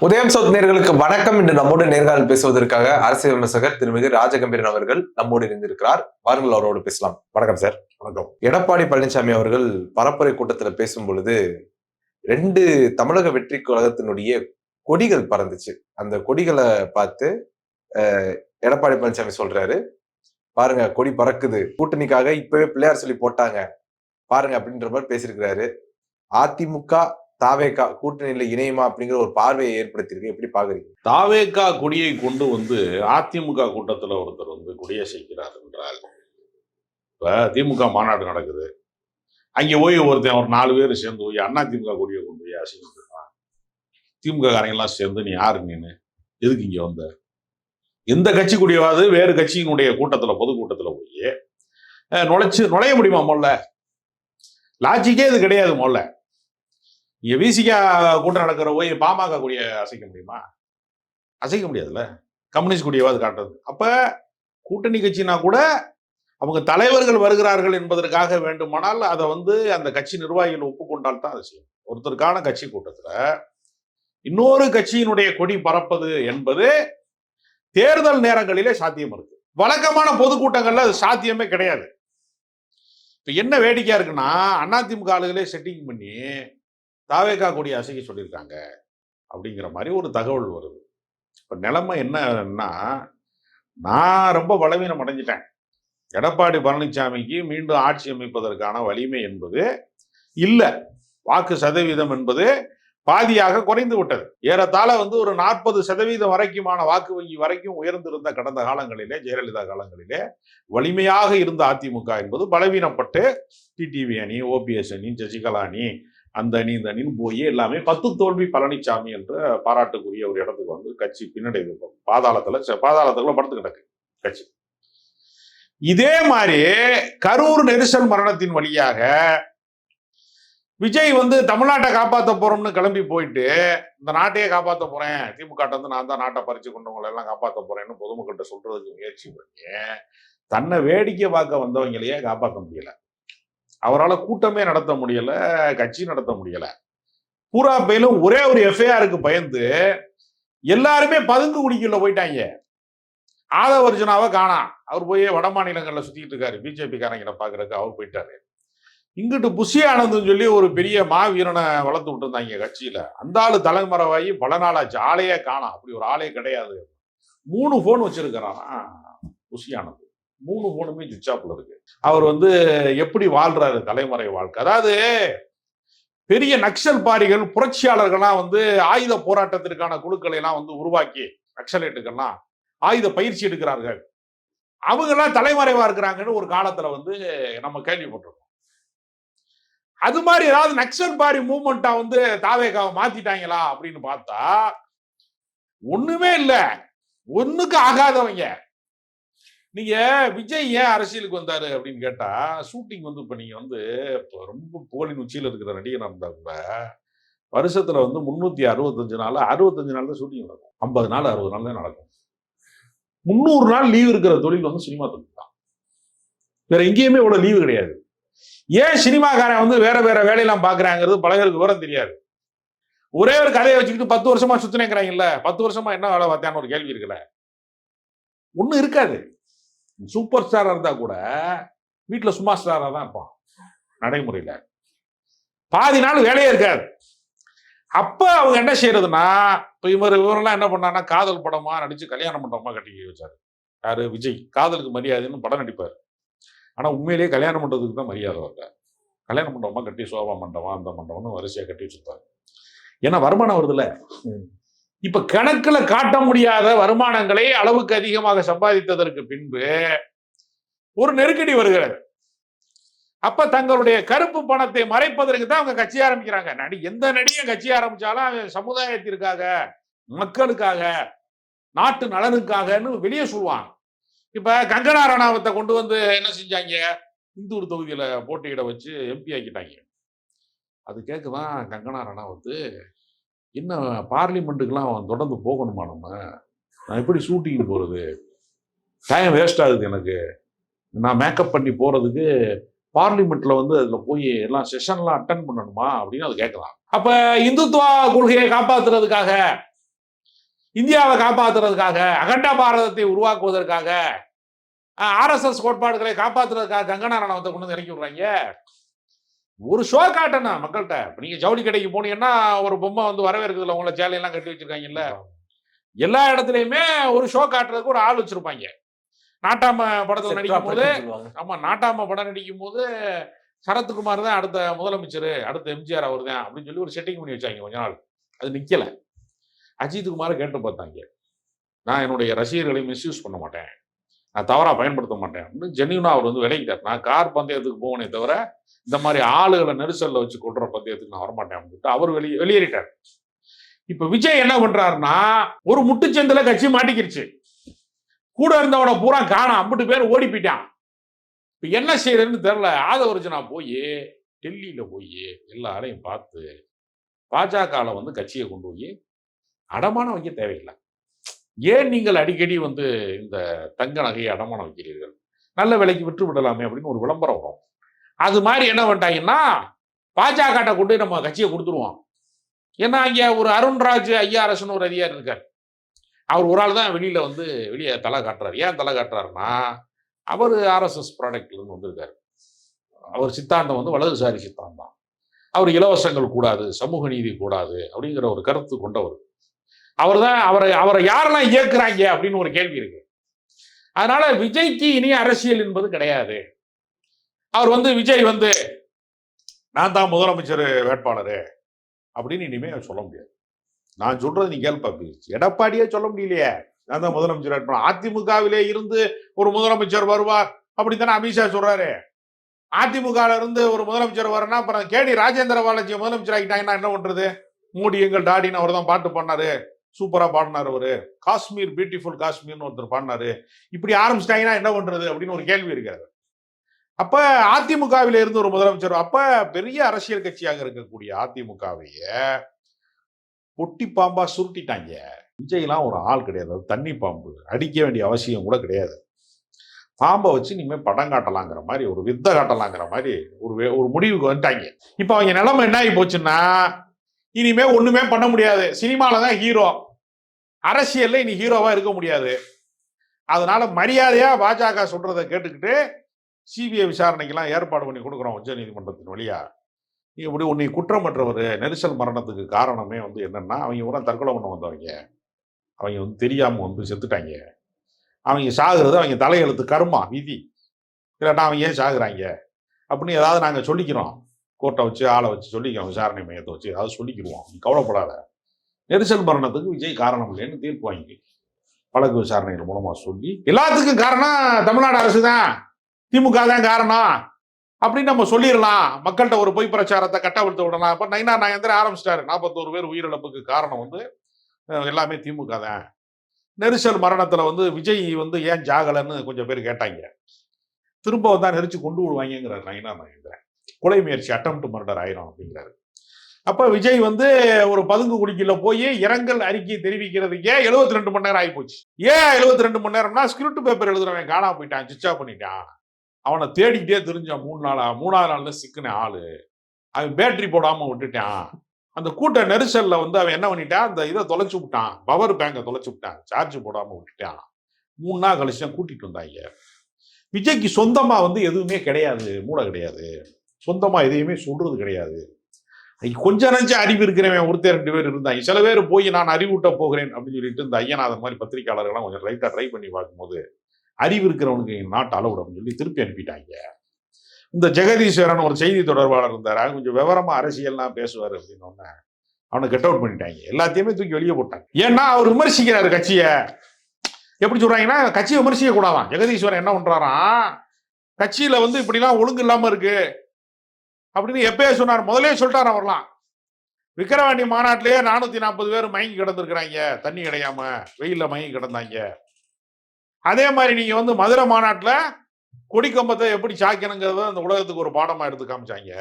உதயம் சவுத் நேர்களுக்கு வணக்கம். இன்று நம்மோடு நேர்காணல் பேசுவதற்காக அரசியல் விமர்சகர் திருமிகு ராஜகம்பீரன் அவர்கள் நம்மோடு இருந்திருக்கிறார். வாருங்கள், அவரோடு பேசலாம். வணக்கம் சார். வணக்கம். எடப்பாடி பழனிசாமி அவர்கள் பரப்புரை கூட்டத்தில் பேசும் பொழுது 2 தமிழக வெற்றி கழகத்தினுடைய கொடிகள் பறந்துச்சு. அந்த கொடிகளை பார்த்து எடப்பாடி பழனிசாமி சொல்றாரு, பாருங்க கொடி பறக்குது, கூட்டணிக்காக இப்பவே பிள்ளையார் சொல்லி போட்டாங்க பாருங்க அப்படின்ற மாதிரி பேசியிருக்கிறாரு. அதிமுக தாவேகா கூட்டணியில இணையுமா அப்படிங்கிற ஒரு பார்வையை ஏற்படுத்தியிருக்கு. எப்படி பாக்குறீங்க? தாவேகா கொடியை கொண்டு வந்து அதிமுக கூட்டத்துல ஒருத்தர் வந்து கொடியசைக்கிறார் என்றால், இப்ப திமுக மாநாடு நடக்குது, அங்க போய் ஒருத்தன் ஒரு 4 பேர் சேர்ந்து போய் அதிமுக கொடியை கொண்டு போய் அசைக்கிறான். திமுக காரங்க எல்லாம் சேர்ந்து, நீ யாரு, நீனு எதுக்கு இங்க வந்த? எந்த கட்சி கூடியவாது வேறு கட்சியினுடைய கூட்டத்துல பொதுக்கூட்டத்துல போய் நுழைய முடியுமா? முதல்ல லாஜிக்கே இது கிடையாது. முதல்ல இங்க விசிகா கூட்டம் நடக்கிற போய் பாமக கூடிய அசைக்க முடியுமா? அசைக்க முடியாதுல்ல. கம்யூனிஸ்ட் கூடியவாது காட்டுறது. அப்ப கூட்டணி கட்சினா கூட அவங்க தலைவர்கள் வருகிறார்கள் என்பதற்காக வேண்டுமானால் அதை வந்து அந்த கட்சி நிர்வாகிகள் ஒப்புக்கொண்டால் தான் அதை செய்யும். ஒருத்தருக்கான கட்சி கூட்டத்துல இன்னொரு கட்சியினுடைய கொடி பறப்பது என்பது தேர்தல் நேரங்களிலே சாத்தியம் இருக்கு. வழக்கமான பொதுக்கூட்டங்கள்ல அது சாத்தியமே கிடையாது. இப்ப என்ன வேடிக்கையா இருக்குன்னா, அதிமுக ஆளுகளே செட்டிங் பண்ணி தாவேகா கொடி அசைக்க சொல்லியிருக்காங்க அப்படிங்கிற மாதிரி ஒரு தகவல் வருது. இப்ப நிலைமை என்னன்னா, நான் ரொம்ப பலவீனம் அடைஞ்சிட்டேன். எடப்பாடி பழனிசாமிக்கு மீண்டும் ஆட்சி அமைப்பதற்கான வலிமை என்பது இல்லை. வாக்கு சதவீதம் என்பது பாதியாக குறைந்து விட்டது. ஏறத்தாழ வந்து ஒரு 40% வரைக்குமான வாக்கு வங்கி வரைக்கும் உயர்ந்திருந்த கடந்த காலங்களிலே, ஜெயலலிதா காலங்களிலே வலிமையாக இருந்த அதிமுக என்பது பலவீனப்பட்டு டிடிவி அணி, ஓபிஎஸ் அணி, சசிகலா அணி, அந்த அணி இந்த அணின்னு போய் எல்லாமே 10 தோல்வி பழனிசாமி என்ற பாராட்டுக்குரிய ஒரு இடத்துக்கு வந்து கட்சி பின்னடைவு பாதாளத்துல படுத்து கிடக்கு கட்சி. இதே மாதிரி கரூர் நெரிசல் மரணத்தின் வழியாக விஜய் வந்து தமிழ்நாட்டை காப்பாற்ற போறோம்னு கிளம்பி போயிட்டு, இந்த நாட்டையே காப்பாற்ற போறேன், திமுக வந்து நான் தான் நாட்டை பறிச்சு கொண்டவங்களை எல்லாம் காப்பாற்ற போறேன்னு பொதுமக்கள்கிட்ட சொல்றதுக்கு முயற்சி பண்ணி தன்னை வேடிக்கை பார்க்க வந்தவங்களையே காப்பாற்ற முடியல. அவரால் கூட்டமே நடத்த முடியல, கட்சி நடத்த முடியல. பூரா பேரும் ஒரே ஒரு எஃப்ஐஆருக்கு பயந்து எல்லாருமே பதுங்கு குடிக்குள்ள போயிட்டாங்க. ஆதவர்ஜுனாவை காணாம். அவர் போய் வட மாநிலங்கள்ல சுத்திட்டு இருக்காரு. பிஜேபி காரங்களை பாக்குறதுக்கு அவர் போயிட்டாரு. இங்கிட்டு புஷி ஆனந்த்னு சொல்லி ஒரு பெரிய மாவீரனை வளர்த்து விட்டு இருந்தாங்க கட்சியில. அந்த ஆளு தலைமறைவாகி பல நாளாச்சு. ஆளையே காணாம். அப்படி ஒரு ஆளே கிடையாது. 3 போன் வச்சிருக்கிறானா புஷி ஆனந்த். 3 போனுமே சுவிட்ச் ஆஃப்ல இருக்கு. அவர் வந்து எப்படி வாழ்றாரு தலைமுறை வாழ்க்கை. அதாவது பெரிய நக்சல் பாரிகள், புரட்சியாளர்கள்லாம் வந்து ஆயுத போராட்டத்திற்கான குழுக்களை எல்லாம் வந்து உருவாக்கி, நக்சலைட்டுகள்லாம் ஆயுத பயிற்சி எடுக்கிறார்கள். அவங்க எல்லாம் தலைமறைவா இருக்கிறாங்கன்னு ஒரு காலத்துல வந்து நம்ம கேள்விப்பட்டிருக்கோம். அது மாதிரி ஏதாவது நக்சல் பாரி மூவ்மெண்டா வந்து தாவேகாவை மாத்திட்டாங்களா அப்படின்னு பார்த்தா ஒண்ணுமே இல்ல. ஒண்ணுக்கு ஆகாதவங்க. நீங்க விஜய் ஏன் அரசியலுக்கு வந்தாரு அப்படின்னு கேட்டா, ஷூட்டிங் வந்து இப்ப நீங்க வந்து ரொம்ப புகழின் உச்சியில இருக்கிற நடிகனா இருந்தா கூட வருஷத்துல வந்து 365 நாள் 65 நாள் தான் ஷூட்டிங் நடக்கும். 50 நாள் 60 நாள் தான் நடக்கும். 300 நாள் லீவ் இருக்கிற தொழில் வந்து சினிமா தொழில் தான். வேற எங்கேயுமே இவ்வளவு லீவு கிடையாது. ஏன் சினிமாக்காரன் வந்து வேற வேற வேலையெல்லாம் பாக்குறாங்கிறது பல பேருக்கு விவரம் தெரியாது. ஒரே ஒரு கதையை வச்சுக்கிட்டு 10 வருஷமா சுத்தினேங்கிறாங்கல்ல, 10 வருஷமா என்ன வேலை பார்த்தான்னு ஒரு கேள்வி இருக்குல்ல. ஒண்ணும் இருக்காது. சூப்பர் ஸ்டாரா இருந்தா கூட வீட்டுல சும்மா ஸ்டாரா தான் இருப்பான் நடைமுறையில. பாதி நாள் வேலையே இருக்காது. அப்ப அவங்க என்ன செய்யறதுன்னா, இப்ப இவரெல்லாம் என்ன பண்ணான்னா, காதல் படமா நடிச்சு கல்யாண மண்டபமா கட்டி வச்சாரு. யாரு? விஜய். காதலுக்கு மரியாதைன்னு படம் நடிப்பாரு. ஆனா உண்மையிலேயே கல்யாண மண்டபத்துக்கு தான் மரியாதை வரல. கல்யாண மண்டபமா கட்டி சோபா மண்டபம் அந்த மண்டபம்னு வரிசையா கட்டி வச்சிருப்பாரு. ஏன்னா வருமானம் வருதுல்ல. இப்ப கணக்குல காட்ட முடியாத வருமானங்களை அளவுக்கு அதிகமாக சம்பாதித்ததற்கு பின்பு ஒரு நெருக்கடி வருகிறது. அப்ப தங்களுடைய கருப்பு பணத்தை மறைப்பதற்கு தான் அவங்க கட்சி ஆரம்பிக்கிறாங்க. எந்த நடிகை கட்சி ஆரம்பிச்சாலும் சமுதாயத்திற்காக, மக்களுக்காக, நாட்டு நலனுக்காகன்னு வெளியே சொல்லுவாங்க. இப்ப கங்கனா ரணாவத்தை கொண்டு வந்து என்ன செஞ்சாங்க, இந்தூர் தொகுதியில போட்டியிட வச்சு எம்பி ஆக்கிட்டாங்க. அது கேட்குதான் கங்கனா ரணாவத்து, என்ன பார்லிமெண்ட்டுக்கெல்லாம் தொடர்ந்து போகணுமா, நான் எப்படி ஷூட்டிங் போறது, டைம் வேஸ்ட் ஆகுது எனக்கு, நான் மேக்கப் பண்ணி போறதுக்கு பார்லிமெண்ட்ல வந்து அதுல போய் எல்லாம் செஷன்லாம் அட்டன் பண்ணணுமா அப்படின்னு அது கேட்கலாம். அப்ப இந்துத்துவ கொள்கையை காப்பாத்துறதுக்காக இந்தியாவை காப்பாத்துறதுக்காக, அகண்ட பாரதத்தை உருவாக்குவதற்காக, ஆர்எஸ்எஸ் கோட்பாடுகளை காப்பாத்துறதுக்காக கங்கனா ரணவத்தை கொண்டு வந்து இறக்கி விடுறாங்க. ஒரு ஷோ காட்டணும் மக்கள்கிட்ட. இப்ப நீங்க ஜவுளி கடைக்கு போனீங்கன்னா ஒரு பொம்மை வந்து வரவேற்கிறதுல உங்களை சேலையெல்லாம் கட்டி வச்சிருக்காங்கல்ல. எல்லா இடத்துலயுமே ஒரு ஷோ காட்டுறதுக்கு ஒரு ஆள் வச்சிருப்பாங்க. நாட்டாம படத்துல நடிக்கும் போது, ஆமா நாட்டாம படம் நடிக்கும் போது சரத்குமார் தான் அடுத்த முதலமைச்சர், அடுத்த எம்ஜிஆர் அவர் தான் அப்படின்னு சொல்லி ஒரு செட்டிங் பண்ணி வச்சாங்க கொஞ்ச நாள். அது நிக்கல. அஜித் குமாரை கேட்டு பார்த்தாங்க. நான் என்னுடைய ரசிகர்களை மிஸ்யூஸ் பண்ண மாட்டேன், நான் தவறா பயன்படுத்த மாட்டேன் அப்படின்னு ஜென்யூனா அவர் வந்து விலகிட்டார். நான் கார் பந்தயத்துக்கு போவனே தவிர இந்த மாதிரி ஆளுகளை நெரிசல்ல வச்சு கொள்ற பந்தயத்துக்கு நான் வரமாட்டேன் அப்படின்னு அவர் வெளியேறிட்டார். இப்ப விஜய் என்ன பண்றாருன்னா, ஒரு முட்டுச்சந்தில கட்சி மாட்டிக்கிருச்சு. கூட இருந்தவனை பூரா காணாம், 50 பேர் ஓடி போயிட்டான். இப்ப என்ன செய்யறதுன்னு தெரியல. ஆதவர்ஜனா போய் டெல்லியில போய் எல்லாரையும் பார்த்து பாஜக வந்து கட்சியை கொண்டு போய் அடமானம் வைக்க தேவையில்லை. ஏன் நீங்கள் அடிக்கடி வந்து இந்த தங்க நகையை அடமானம் வைக்கிறீர்கள், நல்ல விலைக்கு விற்று விடலாமே அப்படின்னு ஒரு விளம்பரம் வரும். அது மாதிரி என்ன பண்ணிட்டாங்கன்னா, பாஜக கொண்டு நம்ம கட்சியை கொடுத்துருவோம். ஏன்னா இங்க ஒரு அருண்ராஜ் ஐஆர்எஸ்னு ஒரு அதிகாரி இருக்கார். அவர் ஒரு ஆள் தான் வெளியே தலை காட்டுறாரு. ஏன் தலை காட்டுறாருன்னா, அவர் ஆர்எஸ்எஸ் ப்ராடக்ட்ல இருந்து வந்திருக்காரு. அவர் சித்தாந்தம் வந்து வலதுசாரி சித்தாந்தம். அவர் இலவசங்கள் கூடாது, சமூக நீதி கூடாது அப்படிங்கிற ஒரு கருத்து கொண்டவர். அவரை யாரெல்லாம் இயக்குறாங்க அப்படின்னு ஒரு கேள்வி இருக்கு. அதனால விஜய்க்கு இனி அரசியல் என்பது கிடையாது. விஜய் நான் தான் முதலமைச்சர் வேட்பாளர் அப்படின்னு இனிமே சொல்ல முடியாது. நான் சொல்றது நீ கேள்வி பார்ப்பீங்க. எடப்பாடியே சொல்ல முடியலையே நான் தான் முதலமைச்சர் வேட்பாளர். அதிமுகவிலே இருந்து ஒரு முதலமைச்சர் வருவார் அப்படின்னு தானே அமித்ஷா சொல்றாரு. அதிமுக இருந்து ஒரு முதலமைச்சர் வரனா அப்புறம் கேடி ராஜேந்திர பாலாஜி முதலமைச்சர் ஆகிட்டாங்கன்னா என்ன பண்றது? மோடி எங்கள் டாடின்னு அவர் தான் பாட்டு பண்ணாரு, சூப்பரா பாடினார். அவரு காஷ்மீர் பியூட்டிஃபுல் காஷ்மீர்னு ஒருத்தர் பாடினாரு. இப்படி ஆரம்பிச்சிட்டாங்கன்னா என்ன பண்றது அப்படின்னு ஒரு கேள்வி இருக்காரு. அப்ப அதிமுகவில இருந்து ஒரு முதலமைச்சர், அப்ப பெரிய அரசியல் கட்சியாக இருக்கக்கூடிய அதிமுகவைய பொட்டி பாம்பா சுருட்டிட்டாங்க. விஜய்லாம் ஒரு ஆள் கிடையாது, தண்ணி பாம்பு, அடிக்க வேண்டிய அவசியம் கூட கிடையாது. பாம்பை வச்சு இனிமே படம் காட்டலாங்கிற மாதிரி, ஒரு வித்தை காட்டலாங்கிற மாதிரி ஒரு முடிவுக்கு வந்துட்டாங்க. இப்ப அவங்க நிலைமை என்ன ஆகி போச்சுன்னா, இனிமே ஒண்ணுமே பண்ண முடியாது. சினிமால தான் ஹீரோ, அரசியல்ல இனி ஹீரோவா இருக்க முடியாது. அதனால மரியாதையா பாஜக சொல்றதை கேட்டுக்கிட்டு சிபிஐ விசாரணைக்கெல்லாம் ஏற்பாடு பண்ணி கொடுக்குறோம் உச்ச நீதிமன்றத்தின் வழியா. இப்படி உன்னை குற்றமற்றவர், நெரிசல் மரணத்துக்கு காரணமே என்னன்னா, அவங்க கூட தற்கொலை பண்ண வந்தவங்க, அவங்க தெரியாம செத்துட்டாங்க. அவங்க சாகுறது அவங்க தலையெழுத்து, கர்மா, விதி. இல்லைன்னா அவங்க ஏன் சாகுறாங்க அப்படின்னு ஏதாவது நாங்கள் சொல்லிக்கிறோம். கோர்ட்டை வச்சு ஆளை வச்சு சொல்லிக்கிறோம், விசாரணை மையத்தை வச்சு ஏதாவது சொல்லிக்கிடுவோம். கவலைப்படாத. நெரிசல் மரணத்துக்கு விஜய் காரணம் இல்லைன்னு தீர்ப்பு வாங்கி வழக்கு விசாரணைகள் மூலமா சொல்லி, எல்லாத்துக்கும் காரணம் தமிழ்நாடு அரசு தான், திமுக தான் காரணம் அப்படின்னு நம்ம சொல்லிடலாம். மக்கள்கிட்ட ஒரு பொய் பிரச்சாரத்தை கட்டவிழ்த்து விடலாம். இப்ப நயினார் நாகேந்திரன் ஆரம்பிச்சிட்டாரு. 41 பேர் உயிரிழப்புக்கு காரணம் எல்லாமே திமுக தான். நெரிசல் மரணத்துல விஜய் ஏன் ஜாகலன்னு கொஞ்சம் பேர் கேட்டாங்க. திரும்ப நெரிச்சு கொண்டு விடுவாங்கிறார் நயினார் நாகேந்திரன். கொலை முயற்சி, அட்டெம்ப்ட் மர்டர் ஆயிரும் அப்படிங்கிறாரு. அப்ப விஜய் ஒரு பதுங்கு குடிக்கல போய் இரங்கல் அறிக்கை தெரிவிக்கிறதுக்கே 72 மணி நேரம் ஆகி போச்சு. ஏன் 72 மணி நேரம்னா, ஸ்கிரிப்ட் பேப்பர் எழுதுறவன் காணாம போயிட்டான், சுவிட்ச் ஆஃப் பண்ணிட்டான். அவனை தேடிக்கிட்டே தெரிஞ்சான். 3 நாளா, 3ஆவது நாள்ல சிக்கின ஆளு. அவன் பேட்டரி போடாம விட்டுட்டான். அந்த கூட்ட நெரிசல்ல அவன் என்ன பண்ணிட்டான், அந்த இதை தொலைச்சு விட்டான், பவர் பேங்கை தொலைச்சு விட்டான், சார்ஜ் போடாம விட்டுட்டான். 3 நாள் கழிச்சு தான் கூட்டிட்டு வந்தாங்க. விஜய்க்கு சொந்தமா எதுவுமே கிடையாது, மூளை கிடையாது, சொந்தமா எதையுமே சொல்றது கிடையாது. கொஞ்ச நஞ்ச அறிவு இருக்கிறவன் ஒருத்தர் 2 பேர் இருந்தாங்க. சில பேர் போய் நான் அறிவூட்ட போகிறேன் அப்படின்னு சொல்லிட்டு இந்த ஐயனாதன் மாதிரி பத்திரிகையாளர்கள்லாம் கொஞ்சம் லைட்டா ட்ரை பண்ணி பார்க்கும்போது, அறிவு இருக்கிறவனுக்கு நாட் அலவுட் அப்படின்னு சொல்லி திருப்பி அனுப்பிட்டாங்க. இந்த ஜெகதீஸ்வரன் ஒரு செய்தி தொடர்பாளர் இருந்தார், கொஞ்சம் விவரமா அரசியல்லாம் பேசுவார் அப்படின்னு அவனை கெட் அவுட் பண்ணிட்டாங்க. எல்லாத்தையுமே தூக்கி வெளியே போட்டாங்க. ஏன்னா அவர் விமர்சிக்கிறாரு கட்சியை. எப்படி சொல்றாங்கன்னா, கட்சியை விமர்சிக்க கூடாதான். ஜெகதீஸ்வரன் என்ன பண்றாராம், கட்சியில இப்படிலாம் ஒழுங்கு இல்லாம இருக்கு அப்படின்னு எப்பயே சொன்னார். முதலே சொல்லிட்டார். அவர்லாம் விக்கிரவாண்டி மாநாட்டிலேயே 440 பேர் மயங்கி கிடந்திருக்கிறாங்க, தண்ணி கிடையாம வெயில்ல மயங்கி கிடந்தாங்க. அதே மாதிரி நீங்க மதுரை மாநாட்டுல கொடிக்கம்பத்தை எப்படி சாக்கணுங்கிறத அந்த உலகத்துக்கு ஒரு பாடமா எடுத்து காமிச்சாங்க.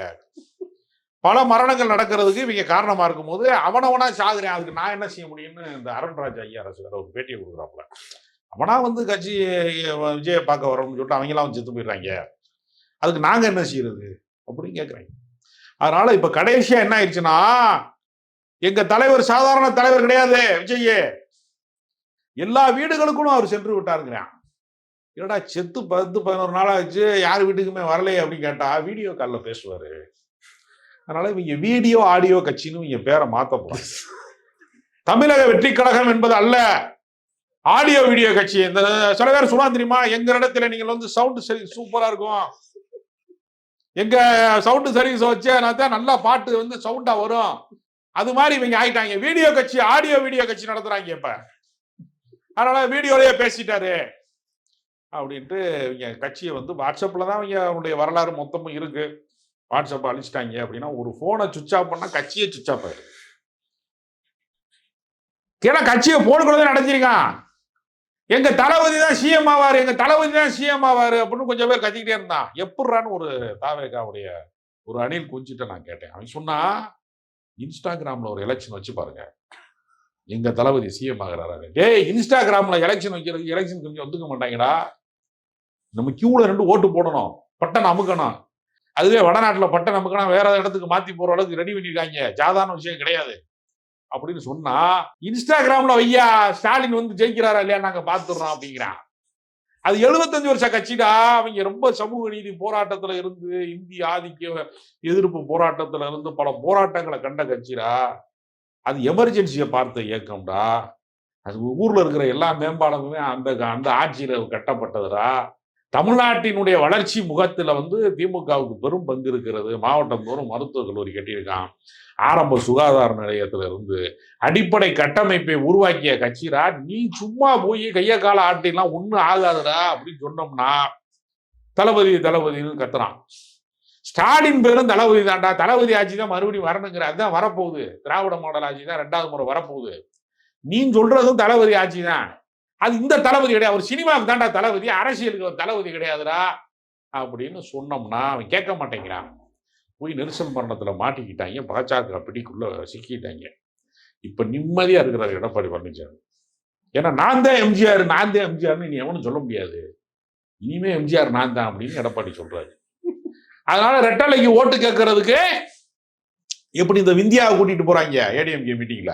பல மரணங்கள் நடக்கிறதுக்கு இவங்க காரணமா இருக்கும் போது அவனவனா சாகுறேன், அதுக்கு நான் என்ன செய்ய முடியும்னு இந்த அருண்ராஜ் ஐஆர்எஸ் ஒரு பேட்டியை கொடுக்குறாப்புல. அவனா கட்சி விஜய பார்க்க வரோம்னு சொல்லிட்டு அவங்களாம் செத்து போயிடுறாங்க, அதுக்கு நாங்க என்ன செய்யறது அப்படின்னு கேட்குறாங்க. அதனால இப்ப கடைசியா என்ன ஆயிடுச்சுன்னா, எங்க தலைவர் சாதாரண தலைவர் கிடையாது விஜய். எல்லா வீடுகளுக்கும் அவர் சென்று விட்டாருங்கிறான். என்னடா செத்து 10-11 நாள் ஆச்சு, யார் வீட்டுக்குமே வரலையே அப்படின்னு கேட்டா வீடியோ கால்ல பேசுவாரு. அதனால இவங்க வீடியோ ஆடியோ கட்சின்னு இவங்க பேரை மாத்த போறாங்க. தமிழக வெற்றி கழகம் என்பது அல்ல, ஆடியோ வீடியோ கட்சி. இந்த சில பேர் சொல்ல தெரியுமா, எங்க இடத்துல நீங்கள் வந்து சவுண்ட் சர்வீஸ் சூப்பரா இருக்கும், எங்க சவுண்ட் சர்வீஸ் வச்சா நல்லா பாட்டு வந்து சவுண்டா வரும், அது மாதிரி இவங்க ஆயிட்டாங்க. வீடியோ கட்சி, ஆடியோ வீடியோ கட்சி நடத்துறாங்க இப்ப. அதனால வீடியோலயே பேசிட்டாரு அப்படின்ட்டு இவங்க கட்சியை வந்து வாட்ஸ்அப்ல தான் இவங்க அவங்களுடைய வரலாறு மொத்தமும் இருக்கு. வாட்ஸ்அப் அழிச்சிட்டாங்க அப்படின்னா ஒரு போனை சுவிட்ச் ஆஃப் பண்ணா கட்சியே சுவிட்ச் ஆஃப் ஆயிடும். ஏன்னா கட்சியை போனுக்குள்ளதான் நடத்திருக்கான். எங்க தளபதி தான் சிஎம் ஆவாரு, எங்க தளபதி தான் சிஎம் ஆவாரு அப்படின்னு கொஞ்சம் பேர் கத்திக்கிட்டே இருந்தான். எப்படிறான்னு ஒரு தாவேகாவுடைய ஒரு அணில் குஞ்சிட்ட நான் கேட்டேன். அவன் சொன்னா, இன்ஸ்டாகிராம்ல ஒரு எலெக்ஷன் வச்சு பாருங்க, எங்க தளபதி சிஎம் ஆகிறாரு. டேய், இன்ஸ்டாகிராம்ல எலெக்ஷன் வைக்கிறதுக்கு எலெக்ஷன் கொஞ்சம் ஒத்துக்க மாட்டாங்கடா. நம்ம கியூல 2 ஓட்டு போடணும், பட்டன் அமுக்கணும். அதுவே வடநாட்டுல பட்டன் அமுக்கணும் வேற இடத்துக்கு மாத்தி போற அளவுக்கு ரெடி பண்ணிருக்காங்க, சாதாரண விஷயம் கிடையாது அப்படின்னு சொன்னா, இன்ஸ்டாகிராம்ல ஐயா ஸ்டாலின் வந்து ஜெயிக்கிறாரா இல்லையா நாங்க பாத்துறோம் அப்படிங்கிறான். அது 75 வருஷ கட்சிடா. அவங்க ரொம்ப சமூக நீதி போராட்டத்துல இருந்து, இந்திய ஆதிக்க எதிர்ப்பு போராட்டத்துல இருந்து பல போராட்டங்களை கண்ட கட்சிடா. அது எமர்ஜென்சியை பார்த்த இயக்கம்டா. அது ஊர்ல இருக்கிற எல்லா மேம்பாலமுமே அந்த ஆட்சியில கட்டப்பட்டதுடா. தமிழ்நாட்டினுடைய வளர்ச்சி முகத்துல வந்து திமுகவுக்கு பெரும் பங்கு இருக்கிறது. மாவட்டம் தோறும் மருத்துவக் கல்லூரி கட்டியிருக்கான், ஆரம்ப சுகாதார நிலையத்துல இருந்து அடிப்படை கட்டமைப்பை உருவாக்கிய கட்சிடா. நீ சும்மா போய் கைய கால ஆட்டிலாம் ஒண்ணும் ஆகாதுடா அப்படின்னு சொன்னோம்னா தளபதி தளபதினு கத்துறான். ஸ்டாலின் பேரும் தளபதி தான்டா, தளபதி ஆட்சி தான் மறுபடியும் வரணுங்கிற, அதுதான் வரப்போகுது. திராவிட மாடல் ஆட்சி தான் 2வது முறை வரப்போகுது. நீ சொல்றதும் தளபதி ஆட்சி தான். அது இந்த தளபதி கிடையாது, அவர் சினிமாவுக்கு தான்டா தளபதி, அரசியலுக்கு ஒரு தளபதி கிடையாதுடா அப்படின்னு சொன்னோம்னா அவன் கேட்க மாட்டேங்கிறான். போய் நெரிசல் மரணத்துல மாட்டிக்கிட்டாங்க, பாஜக பிடிக்குள்ள சிக்கிட்டாங்க. இப்ப நிம்மதியா இருக்கிறார் எடப்பாடி பழனிசாமி. ஏன்னா நான் தான் எம்ஜிஆர்னு நீ எவனும் சொல்ல முடியாது, இனிமே எம்ஜிஆர் நான் தான் அப்படின்னு எடப்பாடி சொல்றாரு. அதனால ரெட்டலைக்கு ஓட்டு கேட்கறதுக்கு எப்படி இந்த விந்தியாவை கூட்டிட்டு போறாங்க ஏடிஎம்கே மீட்டிங்ல,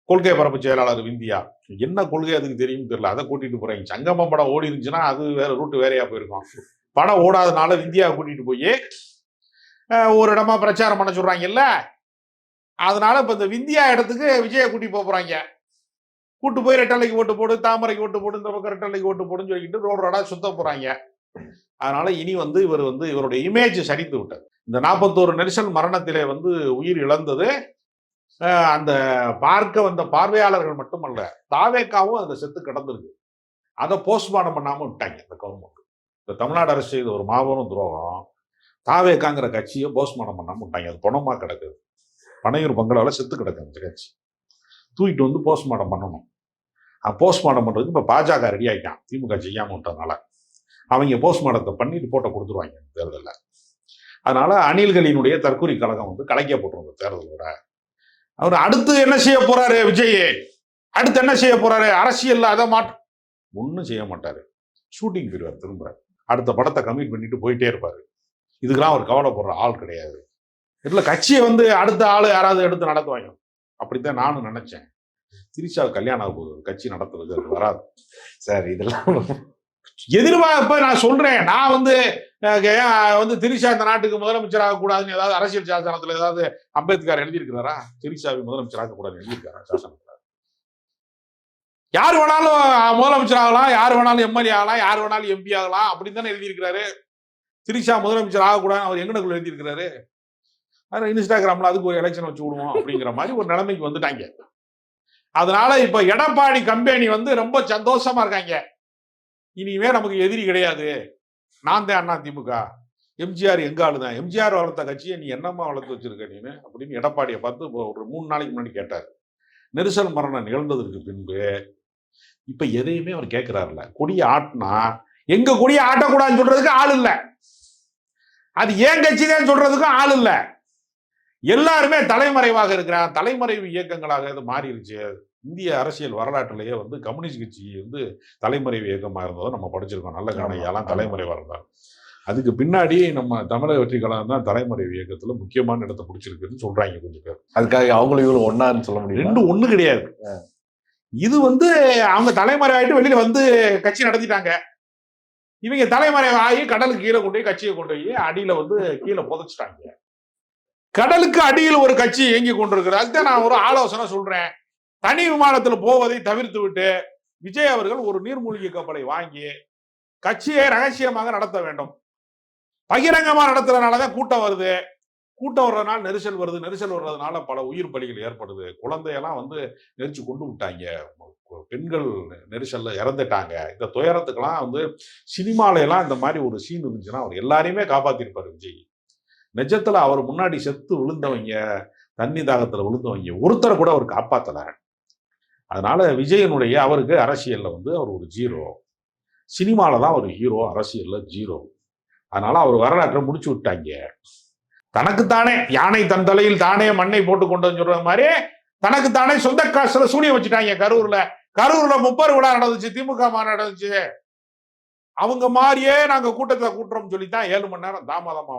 கொள்கை பரப்பு செயலாளர் விந்தியா. என்ன கொள்கை அதுக்கு தெரியும் தெரியல, அதை கூட்டிட்டு போறாங்க. சங்கமம் படம் ஓடி இருந்துச்சுன்னா அது வேற ரூட்டு வேறையா போயிருக்கும். படம் ஓடாதனால விந்தியாவை கூட்டிட்டு போய் ஒரு இடமா பிரச்சாரம் பண்ண சொல்றாங்கல்ல, அதனால இப்ப இந்த விந்தியா இடத்துக்கு விஜயை கூட்டி போறாங்க. கூட்டு போய் ரெட்டலைக்கு ஓட்டு போடு, தாமரைக்கு ஓட்டு போடு, இந்த பக்கம் ரெட்டலைக்கு ஓட்டு போடுன்னு சொல்லிட்டு ரோடா சுத்த போறாங்க. அதனால இனி வந்து இவர் வந்து இவருடைய இமேஜ் சரித்து விட்டார். இந்த 41 நெரிசல் மரணத்திலே வந்து உயிர் இழந்தது அந்த பார்க்க வந்த பார்வையாளர்கள் மட்டுமல்ல, தாவேக்காவும் அந்த செத்து கிடந்திருக்கு. அதை போஸ்ட்மார்ட்டம் பண்ணாம விட்டாங்க இந்த கவர்மெண்ட். இந்த தமிழ்நாடு அரசு செய்த ஒரு மாபெரும் துரோகம். தாவேக்காங்கிற கட்சியை போஸ்ட்மார்ட்டம் பண்ணாம விட்டாங்க. அது பணமா கிடக்குது, பனையூர் பங்களாவில் செத்து கிடக்கு அந்த கட்சி. தூக்கிட்டு வந்து போஸ்ட்மார்ட்டம் பண்ணணும். போஸ்ட்மார்ட்டம் பண்றதுக்கு இப்ப பாஜக ரெடி ஆயிட்டான், திமுக செய்யாம விட்டதுனால. அவங்க போஸ்ட்மார்ட்டத்தை பண்ணி ரிப்போர்ட்டை கொடுத்துருவாங்க தேர்தலில். அதனால அணில்களினுடைய தற்கொலை கழகம் வந்து கலைக்கப்பட்டிருந்த தேர்தலோட. அவர் அடுத்து என்ன செய்ய போறாரு விஜய், அடுத்து என்ன செய்ய போறாரு, அரசியல்ல அதை ஒன்றும் செய்ய மாட்டாரு. ஷூட்டிங் போயிடுவார், திரும்ப அடுத்த படத்தை கமிட் பண்ணிட்டு போயிட்டே இருப்பாரு. இதுக்கெல்லாம் அவர் கவலைப்படுற ஆள் கிடையாது. இதுல கட்சியை வந்து அடுத்த ஆள் யாராவது எடுத்து நடத்துவாங்க, அப்படித்தான் நானும் நினைச்சேன். திரிஷா கல்யாணம் ஆக போகுது, கட்சி நடத்துறது அது வராது சார். இதெல்லாம் எதிர்பார்ப்ப நான் சொல்றேன். நான் வந்து திரிஷா இந்த நாட்டுக்கு முதலமைச்சர் ஆகக்கூடாதுன்னு ஏதாவது அரசியல் சாசனத்துல ஏதாவது அம்பேத்கர் எழுதியிருக்கிறாரா? திரிஷாவை முதலமைச்சர் ஆகக்கூடாதுன்னு எழுதியிருக்காரா சாசனத்துல? யார் வேணாலும் முதலமைச்சர் ஆகலாம், யார் வேணாலும் எம்எல்ஏ ஆகலாம், யார் வேணாலும் எம்பி ஆகலாம் அப்படின்னு தானே எழுதியிருக்கிறாரு. திரிஷா முதலமைச்சர் ஆகக்கூடாதுன்னு அவர் எங்கனக்குள்ள எழுதியிருக்கிறாரு. அதனால இன்ஸ்டாகிராம்ல அதுக்கு ஒரு எலெக்ஷன் வச்சு விடுவோம் அப்படிங்கிற மாதிரி ஒரு நிலைமைக்கு வந்துட்டாங்க. அதனால இப்ப எடப்பாடி கம்பெனி வந்து ரொம்ப சந்தோஷமா இருக்காங்க. இனிமே நமக்கு எதிரி கிடையாது, நான் தான் அதிமுக, எம்ஜிஆர் எங்க ஆளுதான், எம்ஜிஆர் வளர்த்த கட்சியை நீ என்னம்மா வளர்த்து வச்சிருக்க நீனு அப்படின்னு எடப்பாடியை பார்த்து ஒரு 3 நாளைக்கு முன்னாடி கேட்டார். நெரிசல் மரணம் நிகழ்ந்ததற்கு பின்பு இப்ப எதையுமே அவர் கேட்கிறாருல. கொடியை ஆட்டினா எங்க கொடியை ஆட்டக்கூடாதுன்னு சொல்றதுக்கு ஆள் இல்ல, அது ஏன் கட்சி தான் சொல்றதுக்கும் ஆள் இல்ல. எல்லாருமே தலைமறைவாக இருக்கிறான். தலைமறைவு இயக்கங்களாக இது மாறிடுச்சு. இந்திய அரசியல் வரலாற்றிலேயே வந்து கம்யூனிஸ்ட் கட்சி வந்து தலைமறைவு இயக்கமாக இருந்ததை நம்ம படிச்சிருக்கோம். நல்ல கணையெல்லாம் தலைமறைவாக இருந்தாங்க. அதுக்கு பின்னாடி நம்ம தமிழக வெற்றி கழகம் தான் தலைமறைவு இயக்கத்துல முக்கியமான இடத்தை பிடிச்சிருக்குன்னு சொல்றாங்க கொஞ்சம் பேர். அதுக்காக அவங்களும் இவங்களும் ஒன்னான்னு சொல்ல முடியும். ரெண்டும் ஒண்ணு கிடையாது. இது அவங்க தலைமறை ஆயிட்டு வெளியில கட்சி நடத்திட்டாங்க. இவங்க தலைமறை ஆகி கடலுக்கு கீழே கொண்டு போய் கட்சியை கொண்டு போய் அடியில கீழே புதைச்சிட்டாங்க. கடலுக்கு அடியில் ஒரு கட்சி இயங்கி கொண்டிருக்கிறது. அதுதான் நான் ஒரு ஆலோசனை சொல்றேன். தனி விமானத்தில் போவதை தவிர்த்து விட்டு விஜய் அவர்கள் ஒரு நீர்மூழ்கி கப்பலை வாங்கி கட்சியை ரகசியமாக நடத்த வேண்டும். பகிரங்கமா நடத்துறதுனாலதான் கூட்டம் வருது. கூட்டம் வர்றதுனால நெரிசல் வருது. நெரிசல் வர்றதுனால பல உயிர் பலிகள் ஏற்படுது. குழந்தையெல்லாம் நெரிச்சு கொண்டு விட்டாங்க. பெண்கள் நெரிசல்ல இறந்துட்டாங்க. இந்த துயரத்துக்கெல்லாம் சினிமால எல்லாம் இந்த மாதிரி ஒரு சீன் இருந்துச்சுன்னா அவர் எல்லாரையுமே காப்பாத்திருப்பாரு விஜய். நிஜத்துல அவர் முன்னாடி செத்து விழுந்தவங்க, தண்ணி தாகத்துல விழுந்தவங்க ஒருத்தரை கூட அவர் காப்பாத்தல. அதனால விஜயனுடைய அவருக்கு அரசியல்ல அவர் ஒரு ஜீரோ. சினிமால தான் ஒரு ஹீரோ, அரசியல்ல ஜீரோ. அதனால அவர் வரலாற்றை முடிச்சு விட்டாங்க. தனக்குத்தானே யானை தன் தலையில் தானே மண்ணை போட்டு கொண்டு சொல்ற மாதிரி தனக்குத்தானே சொந்த காசுல சூனியம் வச்சுட்டாங்க. கரூர்ல 30 விழா நடந்துச்சு, திமுக மாநாடு நடந்துச்சு. அவங்க மாதிரியே நாங்க கூட்டத்தை கூட்டுறோம் சொல்லித்தான் 7 மணி நேரம் தாமதமா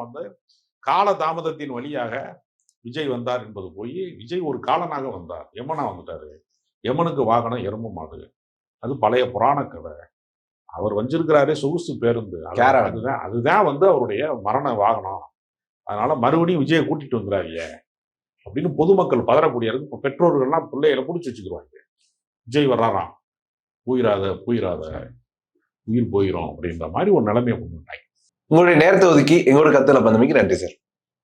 கால தாமதத்தின் வழியாக விஜய் வந்தார் என்பது போய் விஜய் ஒரு காலனாக வந்தார். யமனா வந்துட்டாரு. யமனுக்கு வாகனம் எறும்பு மாடு. அது பழைய புராண கதை. அவர் வஞ்சிருக்கிறாரே சொகுசு பேருந்து, அதுதான் அவருடைய மரண வாகனம். அதனால மறுபடியும் விஜயை கூட்டிட்டு வந்துறாங்க அப்படின்னு பொதுமக்கள் பதறக்கூடிய இப்ப பெற்றோர்கள்லாம் பிள்ளைகளை பிடிச்சி வச்சுக்குவாங்க. விஜய் வர்றாராம், போயிடாத உயிர் போயிடும் அப்படின்ற மாதிரி ஒரு நிலைமையை கொண்டு வந்தாங்க. உங்களுடைய நேரத்தை ஒதுக்கி எங்களோட கருத்துல பந்தமைக்கு நன்றி சார்.